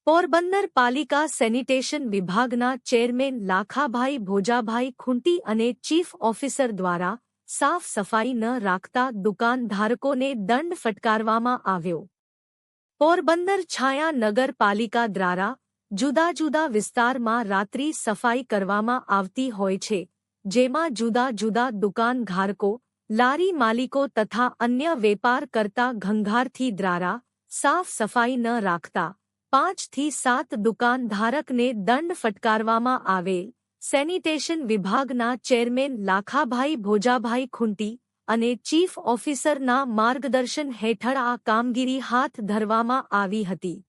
પોરબંદર પાલિકા સેનિટેશન વિભાગના ચેરમેન લાખાભાઈ ભોજાભાઈ ખુંટી અને ચીફ ઓફિસર દ્વારા સાફ સફાઈ ન રાખતા દુકાનધારકોને દંડ ફટકારવામાં આવ્યો. પોરબંદર છાયા નગરપાલિકા દ્વારા જુદા જુદા વિસ્તારમાં રાત્રિ સફાઈ કરવામાં આવતી હોય છે, જેમાં જુદા જુદા દુકાનધારકો, લારી માલિકો તથા અન્ય વેપાર કરતા ઘંઘારથી દ્વારા સાફ સફાઈ ન રાખતા 5 થી 7 દુકાનધારકને દંડ ફટકારવામાં આવેલ. સેનિટેશન વિભાગના ચેરમેન લાખાભાઈ ભોજાભાઈ ખુંટી અને ચીફ ઓફિસરના માર્ગદર્શન હેઠળ આ કામગીરી હાથ ધરવામાં આવી હતી.